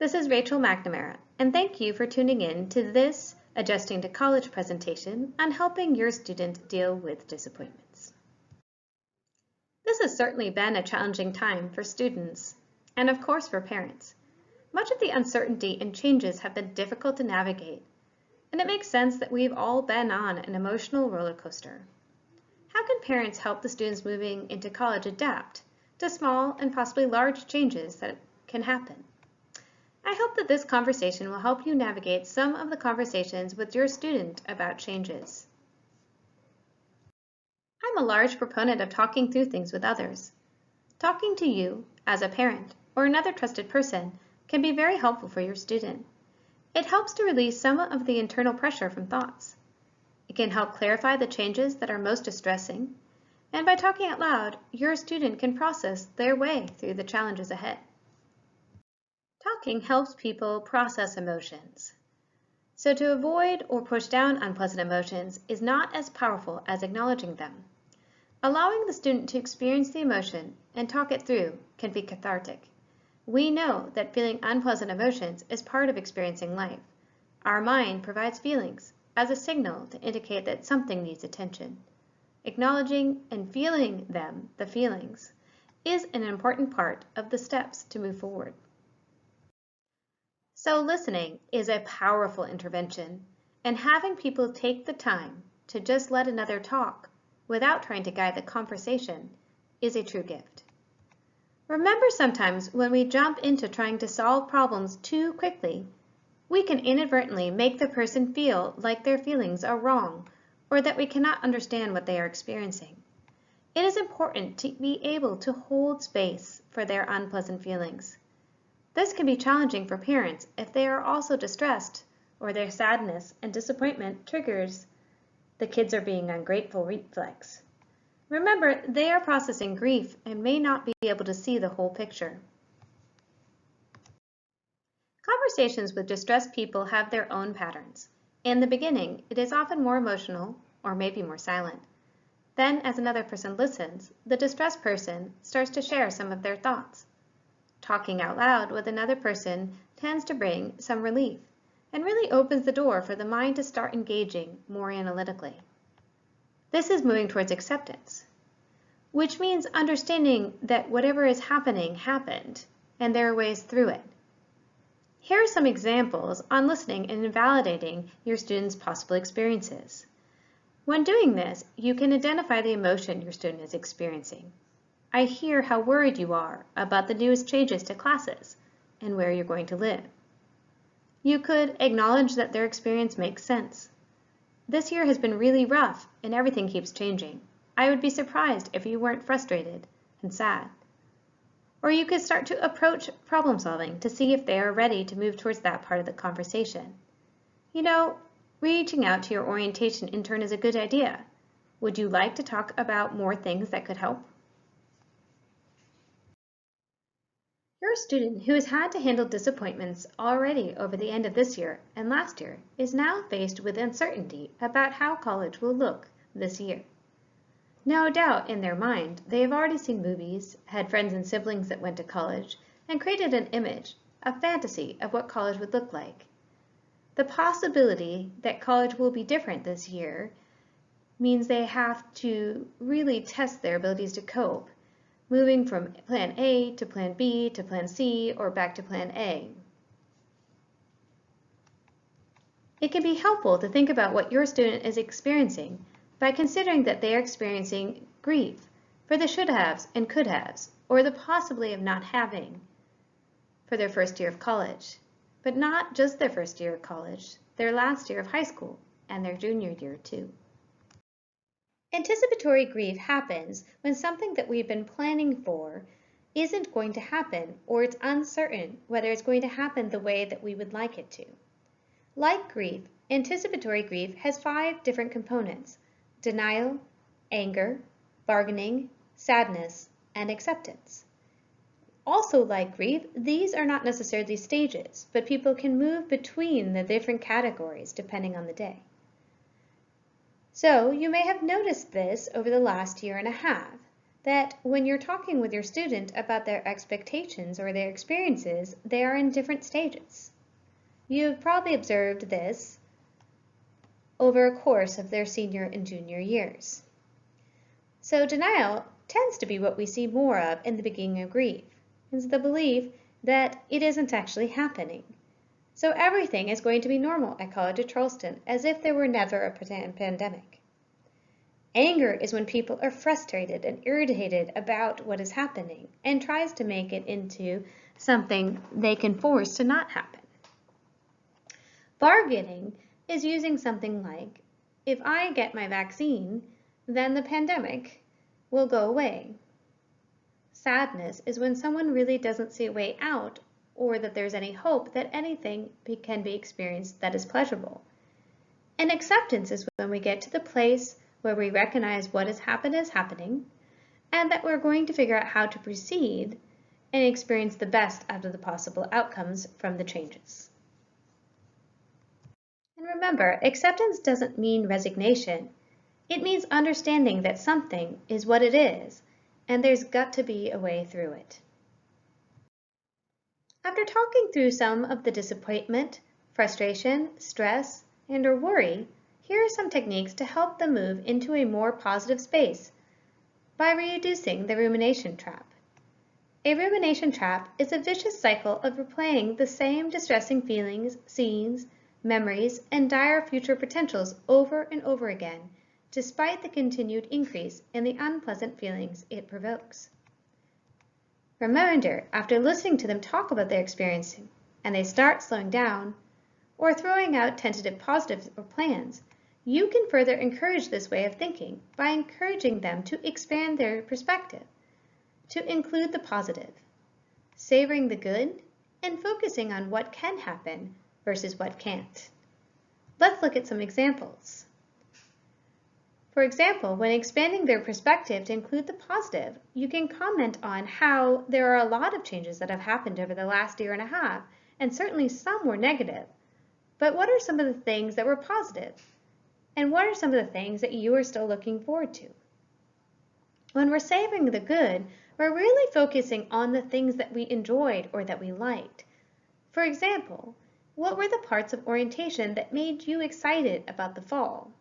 This is Rachel McNamara, and thank you for tuning in to this Adjusting to College presentation on helping your student deal with disappointments. This has certainly been a challenging time for students, and of course for parents. Much of the uncertainty and changes have been difficult to navigate, and it makes sense that we've all been on an emotional roller coaster. How can parents help the students moving into college adapt to small and possibly large changes that can happen? I hope that this conversation will help you navigate some of the conversations with your student about changes. I'm a large proponent of talking through things with others. Talking to you, as a parent, or another trusted person, can be very helpful for your student. It helps to release some of the internal pressure from thoughts. It can help clarify the changes that are most distressing, and by talking out loud, your student can process their way through the challenges ahead. Talking helps people process emotions. So to avoid or push down unpleasant emotions is not as powerful as acknowledging them. Allowing the student to experience the emotion and talk it through can be cathartic. We know that feeling unpleasant emotions is part of experiencing life. Our mind provides feelings as a signal to indicate that something needs attention. Acknowledging and feeling them, the feelings, is an important part of the steps to move forward. So listening is a powerful intervention, and having people take the time to just let another talk without trying to guide the conversation is a true gift. Remember, sometimes when we jump into trying to solve problems too quickly, we can inadvertently make the person feel like their feelings are wrong or that we cannot understand what they are experiencing. It is important to be able to hold space for their unpleasant feelings. This can be challenging for parents if they are also distressed or their sadness and disappointment triggers the kids are being ungrateful reflex. Remember, they are processing grief and may not be able to see the whole picture. Conversations with distressed people have their own patterns. In the beginning, it is often more emotional or maybe more silent. Then, as another person listens, the distressed person starts to share some of their thoughts. Talking out loud with another person tends to bring some relief and really opens the door for the mind to start engaging more analytically. This is moving towards acceptance, which means understanding that whatever is happening happened and there are ways through it. Here are some examples on listening and invalidating your students' possible experiences. When doing this, you can identify the emotion your student is experiencing. I hear how worried you are about the newest changes to classes and where you're going to live. You could acknowledge that their experience makes sense. This year has been really rough and everything keeps changing. I would be surprised if you weren't frustrated and sad. Or you could start to approach problem solving to see if they are ready to move towards that part of the conversation. You know, reaching out to your orientation intern is a good idea. Would you like to talk about more things that could help? Your student who has had to handle disappointments already over the end of this year and last year is now faced with uncertainty about how college will look this year. No doubt in their mind, they have already seen movies, had friends and siblings that went to college, and created an image, a fantasy of what college would look like. The possibility that college will be different this year means they have to really test their abilities to cope, moving from plan A to plan B to plan C or back to plan A. It can be helpful to think about what your student is experiencing by considering that they are experiencing grief for the should-haves and could-haves, or the possibility of not having for their first year of college, but not just their first year of college, their last year of high school, and their junior year too. Anticipatory grief happens when something that we've been planning for isn't going to happen, or it's uncertain whether it's going to happen the way that we would like it to. Like grief, anticipatory grief has 5 different components: denial, anger, bargaining, sadness, and acceptance. Also, like grief, these are not necessarily stages, but people can move between the different categories depending on the day. So you may have noticed this over the last year and a half, that when you're talking with your student about their expectations or their experiences, they are in different stages. You've probably observed this over a course of their senior and junior years. So denial tends to be what we see more of in the beginning of grief. It's the belief that it isn't actually happening. So everything is going to be normal at College of Charleston, as if there were never a pandemic. Anger is when people are frustrated and irritated about what is happening and tries to make it into something they can force to not happen. Bargaining is using something like, if I get my vaccine, then the pandemic will go away. Sadness is when someone really doesn't see a way out or that there's any hope that anything can be experienced that is pleasurable. And acceptance is when we get to the place where we recognize what has happened is happening and that we're going to figure out how to proceed and experience the best out of the possible outcomes from the changes. And remember, acceptance doesn't mean resignation. It means understanding that something is what it is, and there's got to be a way through it. After talking through some of the disappointment, frustration, stress, and/or worry, here are some techniques to help them move into a more positive space by reducing the rumination trap. A rumination trap is a vicious cycle of replaying the same distressing feelings, scenes, memories, and dire future potentials over and over again, despite the continued increase in the unpleasant feelings it provokes. Reminder, after listening to them talk about their experience and they start slowing down or throwing out tentative positives or plans, you can further encourage this way of thinking by encouraging them to expand their perspective, to include the positive, savoring the good, and focusing on what can happen versus what can't. Let's look at some examples. For example, when expanding their perspective to include the positive, you can comment on how there are a lot of changes that have happened over the last year and a half, and certainly some were negative. But what are some of the things that were positive? And what are some of the things that you are still looking forward to? When we're savoring the good, we're really focusing on the things that we enjoyed or that we liked. For example, what were the parts of orientation that made you excited about the fall?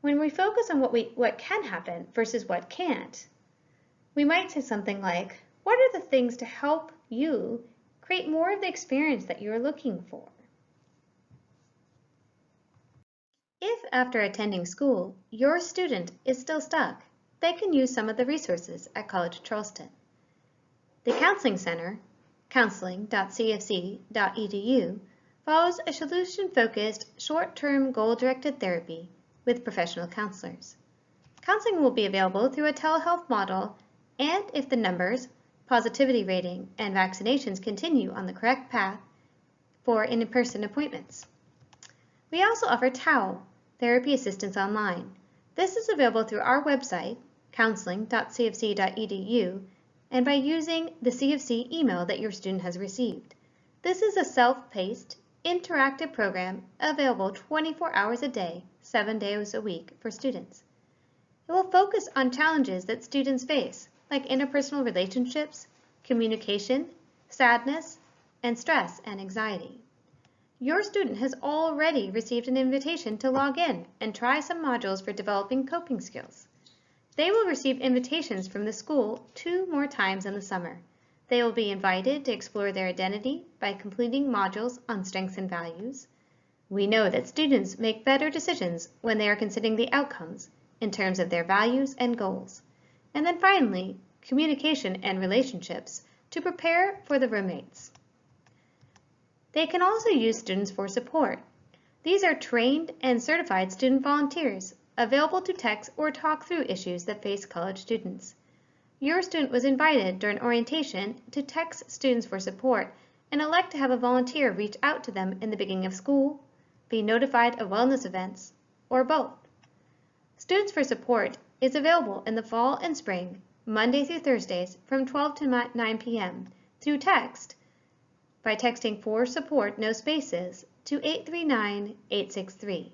When we focus on what can happen versus what can't, we might say something like, what are the things to help you create more of the experience that you're looking for? If after attending school, your student is still stuck, they can use some of the resources at College of Charleston. The Counseling Center, counseling.cfc.edu, follows a solution-focused, short-term, goal-directed therapy with professional counselors. Counseling will be available through a telehealth model, and if the numbers, positivity rating, and vaccinations continue on the correct path, for in-person appointments. We also offer TAO, Therapy Assistance Online. This is available through our website, counseling.cfc.edu, and by using the CofC email that your student has received. This is a self-paced, interactive program available 24 hours a day, 7 days a week for students. It will focus on challenges that students face, like interpersonal relationships, communication, sadness, and stress and anxiety. Your student has already received an invitation to log in and try some modules for developing coping skills. They will receive invitations from the school 2 more times in the summer. They will be invited to explore their identity by completing modules on strengths and values. We know that students make better decisions when they are considering the outcomes in terms of their values and goals. And then finally, communication and relationships to prepare for the roommates. They can also use Students for Support. These are trained and certified student volunteers available to text or talk through issues that face college students. Your student was invited during orientation to text Students for Support and elect to have a volunteer reach out to them in the beginning of school, be notified of wellness events, or both. Students for Support is available in the fall and spring, Monday through Thursdays from 12 to 9 p.m. through text by texting for support, no spaces, to 839-863.